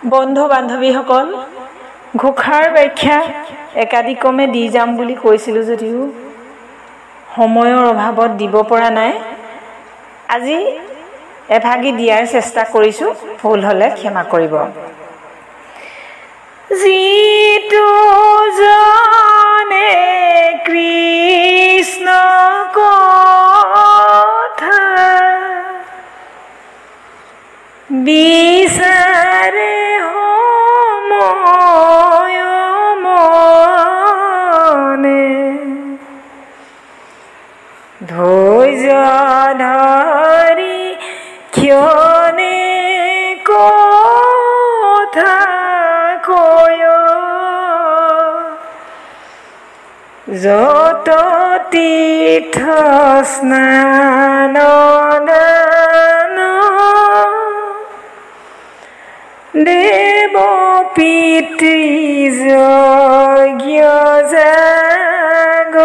বন্ধু বান্ধৱীসকল, ঘোষাৰ ব্যাখ্যা একাদিক্ৰমে দি যাম বুলি কৈছিলোঁ যদিও সময়ৰ অভাৱত দিব পৰা নাই। আজি এভাগি দিয়াৰ চেষ্টা কৰিছোঁ, ভুল হ'লে ক্ষমা কৰিব। যিটো জনে কৃষ্ণ কথা বিচাৰে সময় মনে, ধৈৰ্য ধৰি ক্ষণে কথা কয়, যত তীৰ্থ স্নান দান দেৱ পিতৃ যজ্ঞ যাগ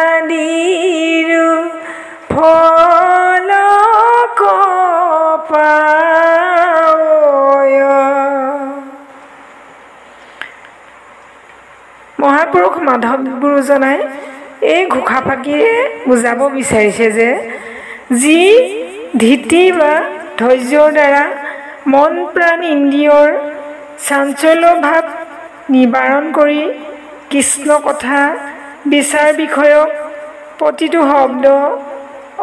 যোগাদিৰো ফল পায়। মহাপুৰুষ মাধৱ গুৰুজনাই এই ঘোষাফাঁকিৰে বুজাব বিচাৰিছে যে যি ধীতি বা ধৈৰ্যৰ দ্বাৰা মন প্ৰাণ ইন্দ্ৰিয়ৰ চাঞ্চল্য ভাৱ নিবাৰণ কৰি কৃষ্ণ কথা বিচাৰ বিষয়ক প্ৰতিটো শব্দ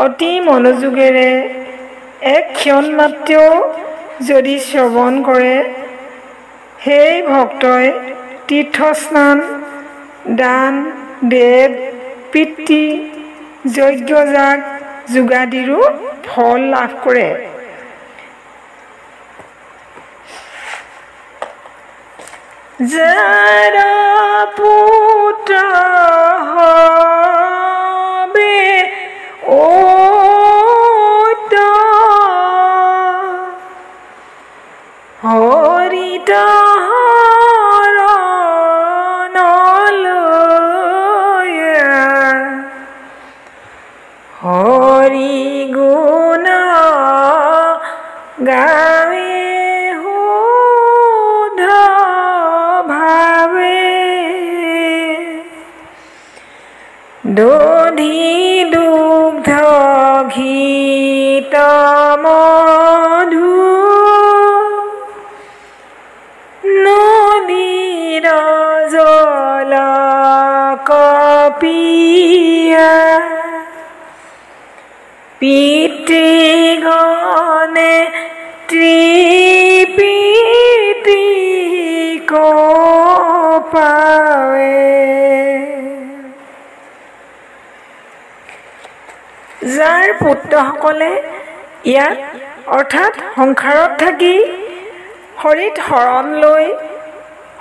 অতি মনোযোগেৰে এক ক্ষণ মাত্ৰেও যদি শ্ৰৱণ কৰে, সেই ভক্তই তীৰ্থস্নান দান দেৱ পিতৃ যজ্ঞ যাগ যোগাদিৰো ফল লাভ কৰে। যাৰ পুত্ৰ হবে অত হৰিত হৰি গুণ গাৱে শুদ্ধ ভাৱে, দধি দুগ্ধ ঘৃত মধু নদীৰ জল কপিয়া, পিতৃগণে তৃপ্তি পাৱে। যাৰ পুত্ৰসকলে ইয়াত অৰ্থাৎ সংসাৰত থাকি হৰিত শৰণ লৈ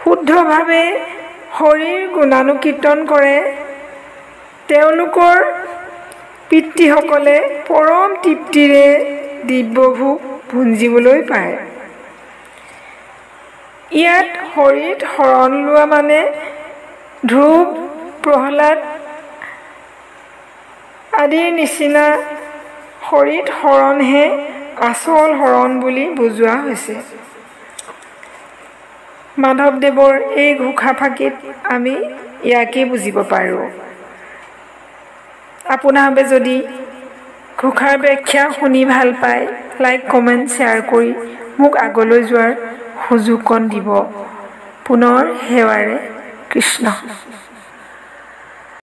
শুদ্ধভাৱে হৰিৰ গুণানুকীৰ্তন কৰে, তেওঁলোকৰ পিতৃসকলে পৰম তৃপ্তিৰে দিব্যভোগ ভুঞ্জিবলৈ পায়। ইয়াত হৰিত শৰণ লোৱা মানে ধ্ৰুৱ প্ৰহ্লাদ আদিৰ নিচিনা হৰিত শৰণহে আচল শৰণ বুলি বুজোৱা হৈছে। মাধৱদেৱৰ এই ঘোষাফাঁকিত আমি ইয়াকে বুজিব পাৰোঁ। আপোনালোকে যদি ঘোষাৰ ব্যাখ্যা শুনি ভাল পায়, লাইক কমেণ্ট শ্বেয়াৰ কৰি মোক আগলৈ যোৱাৰ সুযোগকণ দিব। পুনৰ সেৱাৰে কৃষ্ণ।